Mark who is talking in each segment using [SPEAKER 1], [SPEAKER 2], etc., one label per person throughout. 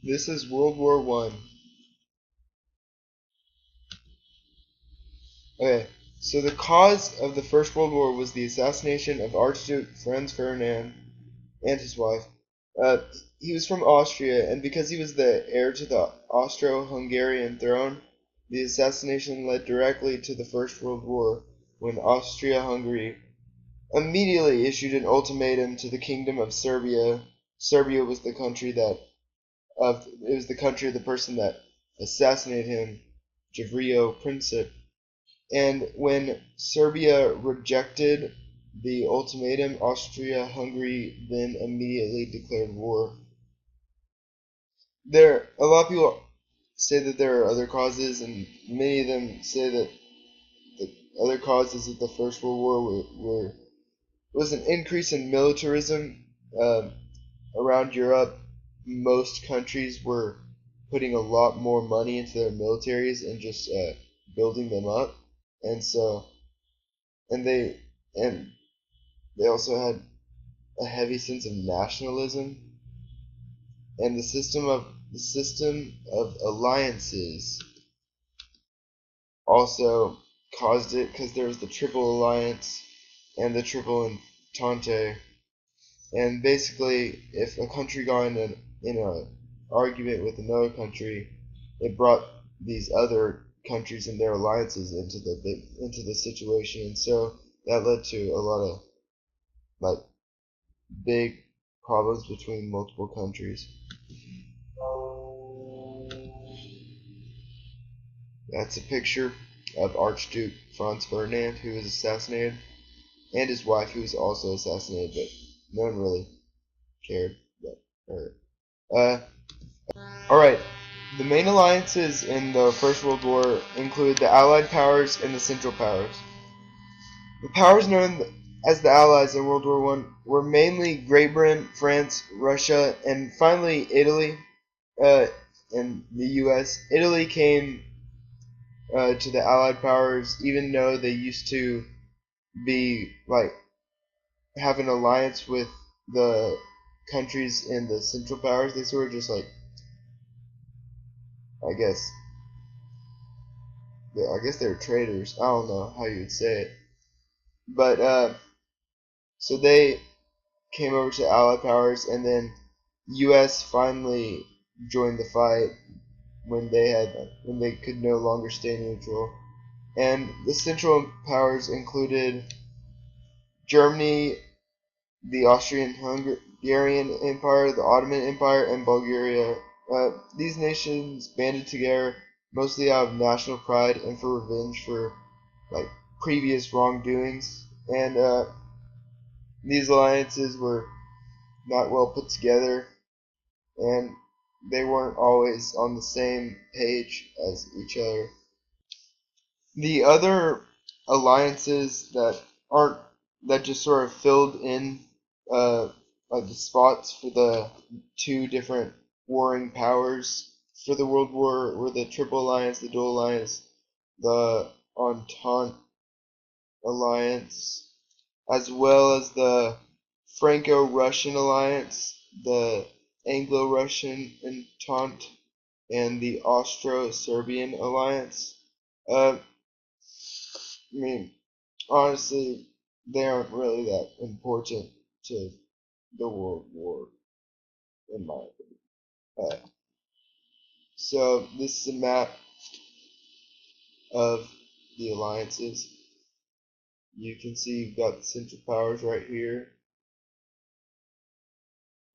[SPEAKER 1] This is World War One. Okay, so the cause of the First World War was the assassination of Archduke Franz Ferdinand and his wife. Uh, he was from Austria, and because he was the heir to the Austro-Hungarian throne, the assassination led directly to the First World War, when Austria-Hungary immediately issued an ultimatum to the Kingdom of Serbia. Serbia was the country of the person that assassinated him, Gavrilo Princip. And when Serbia rejected the ultimatum, Austria-Hungary then immediately declared war. A lot of people say that there are other causes, and many of them say that the other causes of the First World War was an increase in militarism around Europe. Most countries were putting a lot more money into their militaries and just building them up, and so and they and they also had a heavy sense of nationalism, and the system of alliances also caused it because there was the Triple Alliance and the Triple Entente, and basically, if a country got in a argument with another country, it brought these other countries and their alliances into the situation, and so that led to a lot of like big problems between multiple countries. That's a picture of Archduke Franz Ferdinand, who was assassinated, and his wife, who was also assassinated, but no one really cared about her. Alright, the main alliances in the First World War include the Allied powers and the Central powers. The powers known as the Allies in World War One were mainly Great Britain, France, Russia, and finally Italy, uh, and the U.S. Italy came to the Allied powers, even though they used to be like have an alliance with the countries in the Central powers. They sort of just like, I guess, they were traitors. I don't know how you would say it, but so they came over to Allied powers, and then U.S. finally joined the fight when they could no longer stay neutral. And the Central powers included Germany, the Austrian-Hungarian Empire, the Ottoman Empire, and Bulgaria. These nations banded together mostly out of national pride and for revenge for like previous wrongdoings. And these alliances were not well put together, and they weren't always on the same page as each other. The other alliances aren't that just sort of filled in uh, like the spots for the two different warring powers for the World War were the Triple Alliance, the Dual Alliance, the Entente Alliance, as well as the Franco-Russian Alliance, the Anglo-Russian Entente, and the Austro-Serbian Alliance. I mean, honestly, they aren't really that important to the World War, in my opinion. So this is a map of the alliances. You can see you've got the Central Powers right here,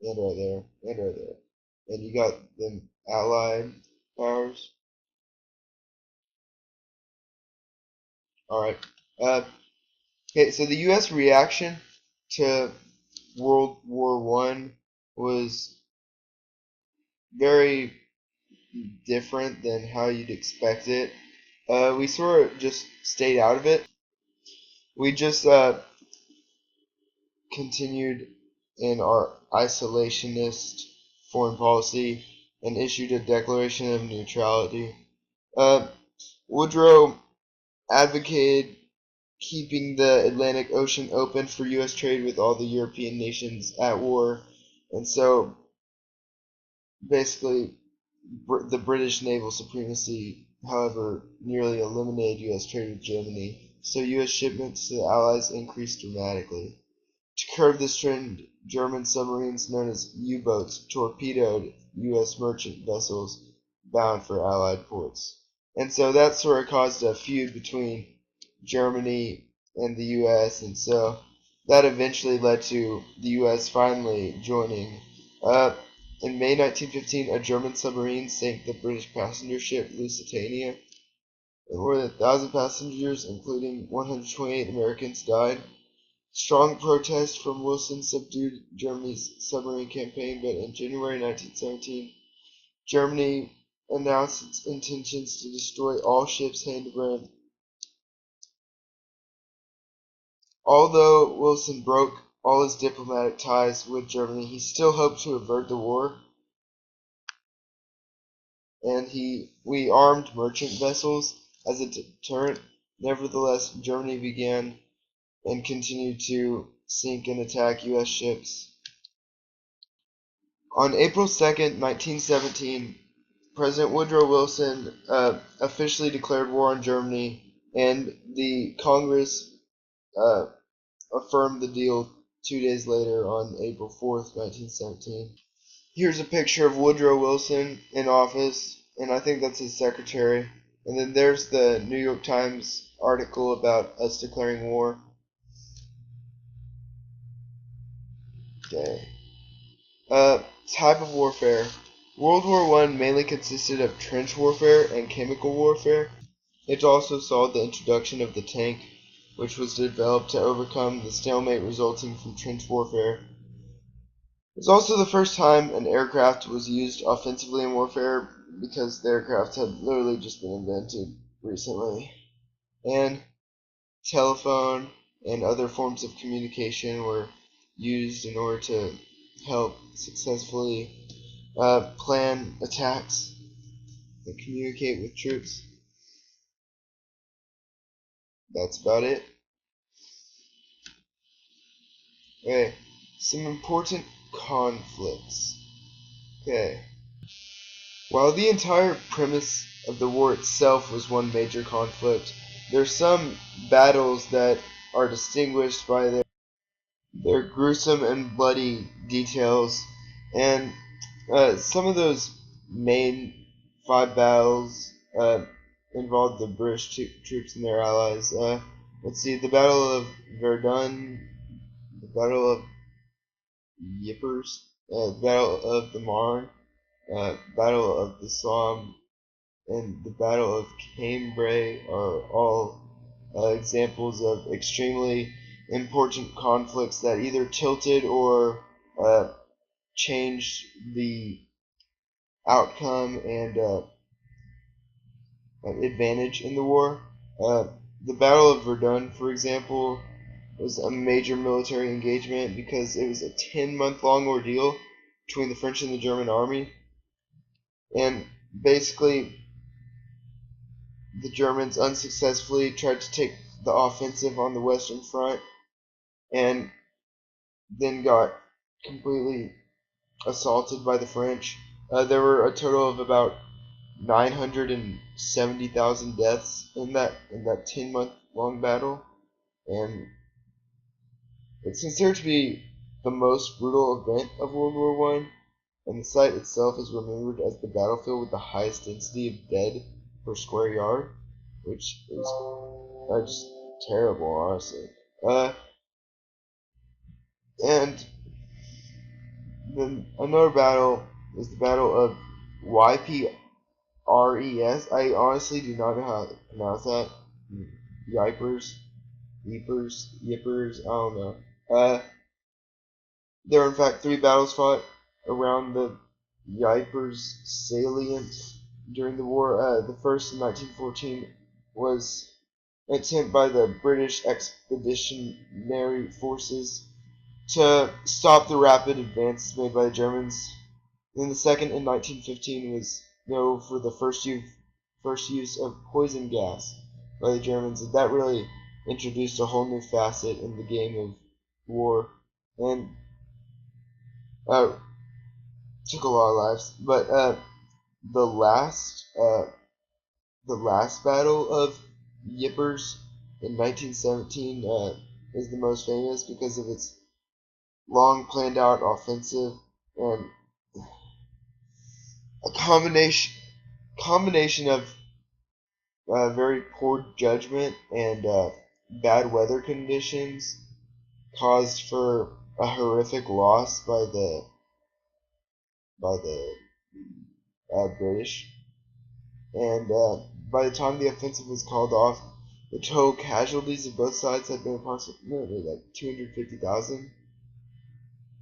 [SPEAKER 1] and right there, and right there. And you got the Allied powers. Alright. Okay, so the U.S. reaction to World War One was very different than how you'd expect it. We sort of just stayed out of it. We just continued in our isolationist foreign policy and issued a declaration of neutrality. Uh, Woodrow advocated keeping the Atlantic Ocean open for U.S. trade with all the European nations at war, and so basically, the British naval supremacy, however, nearly eliminated U.S. trade with Germany, so U.S. shipments to the Allies increased dramatically. To curb this trend, German submarines known as U-boats torpedoed U.S. merchant vessels bound for Allied ports. And so that sort of caused a feud between Germany and the U.S., and so that eventually led to the U.S. finally joining. In May 1915, a German submarine sank the British passenger ship Lusitania, and more than 1,000 passengers, including 128 Americans, died. Strong protest from Wilson subdued Germany's submarine campaign, but in January 1917, Germany announced its intentions to destroy all ships hand to Britain. Although Wilson broke all his diplomatic ties with Germany, he still hoped to avert the war, and we armed merchant vessels as a deterrent. Nevertheless, Germany began and continued to sink and attack U.S. ships. On April 2nd, 1917, President Woodrow Wilson officially declared war on Germany, and the Congress uh, affirmed the deal 2 days later on April 4th, 1917. Here's a picture of Woodrow Wilson in office, and I think that's his secretary. And then there's the New York Times article about us declaring war. Okay. Type of warfare. World War I mainly consisted of trench warfare and chemical warfare. It also saw the introduction of the tank, which was developed to overcome the stalemate resulting from trench warfare. It was also the first time an aircraft was used offensively in warfare, because the aircraft had literally just been invented recently. And telephone and other forms of communication were used in order to help successfully plan attacks and communicate with troops. That's about it. Okay, some important conflicts. Okay. While the entire premise of the war itself was one major conflict, there are some battles that are distinguished by their gruesome and bloody details, and some of those main 5 battles involved the British troops and their allies. Let's see, the Battle of Verdun, the Battle of Ypres, the Battle of the Marne, Battle of the Somme, and the Battle of Cambrai are all examples of extremely important conflicts that either tilted or changed the outcome and advantage in the war. The Battle of Verdun, for example, was a major military engagement because it was a 10-month-long ordeal between the French and the German army. And basically, the Germans unsuccessfully tried to take the offensive on the Western Front and then got completely assaulted by the French. There were a total of about 970,000 deaths in that 10-month long battle, and it's considered to be the most brutal event of World War One. And the site itself is remembered as the battlefield with the highest density of dead per square yard, which is just terrible, honestly. And then another battle is the Battle of Ypres. I honestly do not know how to pronounce that. Ypres, Ypres. I don't know. There were in fact 3 battles fought around the Ypres salient during the war. The first in 1914 was an attempt by the British Expeditionary Forces to stop the rapid advances made by the Germans. Then the second in 1915 was known for the first use of poison gas by the Germans, and that really introduced a whole new facet in the game of war. And took a lot of lives. But the last battle of Ypres in 1917 is the most famous because of its long planned out offensive and a combination of very poor judgment and bad weather conditions caused for a horrific loss by the British. And by the time the offensive was called off, the total casualties of both sides had been approximately like 250,000.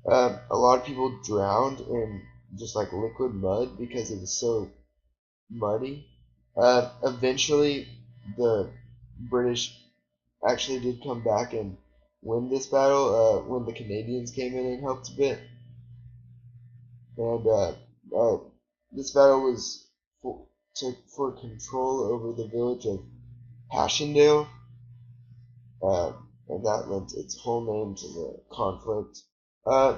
[SPEAKER 1] A lot of people drowned in just like liquid mud because it was so muddy. Eventually, the British actually did come back and win this battle when the Canadians came in and helped a bit. And this battle was for control over the village of Passchendaele, and that lent its whole name to the conflict. Uh,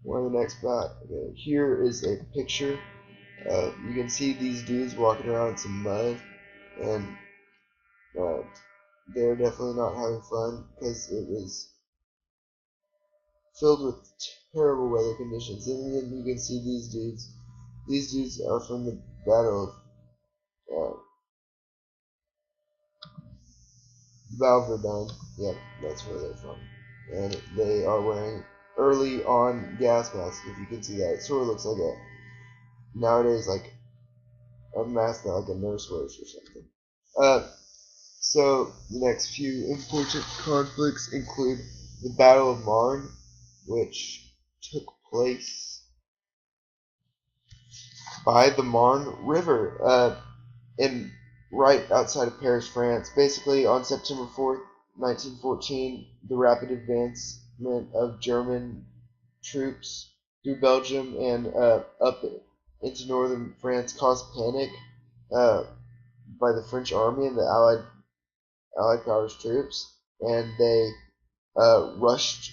[SPEAKER 1] one of the next okay, here is a picture. You can see these dudes walking around in some mud, and uh, they're definitely not having fun because it was filled with terrible weather conditions. And then you can see these dudes. These dudes are from the Battle of Verdun. Yeah, that's where they're from. And they are wearing early on gas masks, if you can see that. It sort of looks like nowadays, like a mask that like a nurse wears or something. So the next few important conflicts include the Battle of Marne, which took place by the Marne River in right outside of Paris, France. Basically, on September 4th, 1914, the rapid advancement of German troops through Belgium and up into northern France caused panic uh, by the French army and the Allied powers troops, and they rushed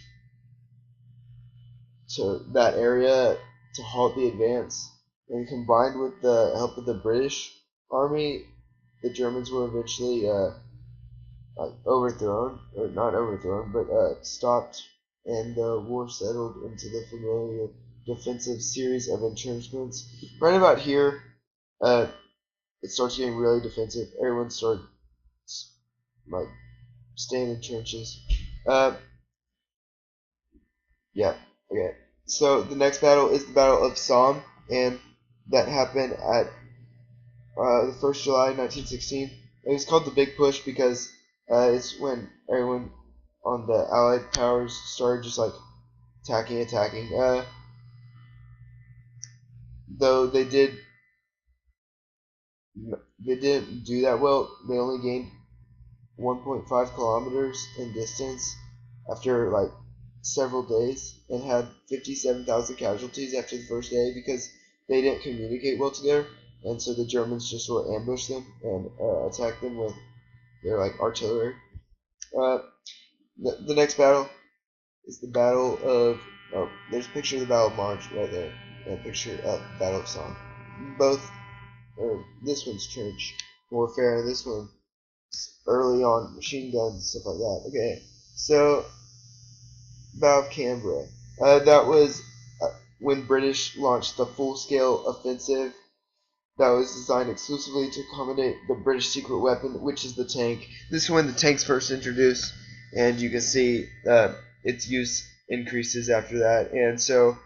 [SPEAKER 1] to that area to halt the advance. And combined with the help of the British army, the Germans were eventually overthrown, or not overthrown, but stopped, and the war settled into the familiar defensive series of entrenchments. Right about here, uh, it starts getting really defensive. Everyone started like staying in trenches. Uh, yeah, okay. So the next battle is the Battle of Somme, and that happened at the 1st July 1916. It was called the Big Push because it's when everyone on the Allied powers started just like attacking. Though they didn't do that well. They only gained 1.5 kilometers in distance after like several days and had 57,000 casualties after the first day because they didn't communicate well together, and so the Germans just sort of ambushed them and attacked them with their like artillery. Uh, the next battle is the Battle of there's a picture of the Battle of Marne right there, and a picture of the Battle of Somme. Both, this one's trench warfare, and this one early on machine guns and stuff like that. Okay, so Battle of Cambrai. That was when British launched the full-scale offensive that was designed exclusively to accommodate the British secret weapon, which is the tank. This is when the tank's first introduced, and you can see its use increases after that, and so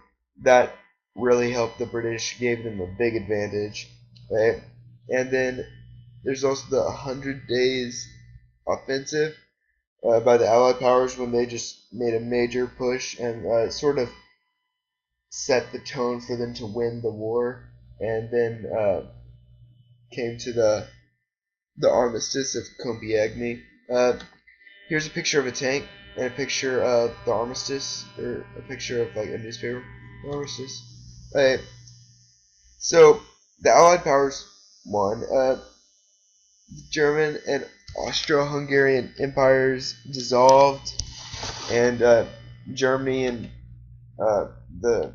[SPEAKER 1] that really helped the British, gave them a big advantage. Right? And then there's also the 100 Days offensive by the Allied powers when they just made a major push and sort of set the tone for them to win the war, and then came to the armistice of Compiègne. Here's a picture of a tank and a picture of the armistice, or a picture of like a newspaper armistice. So the Allied powers won. The German and Austro-Hungarian empires dissolved, and Germany and the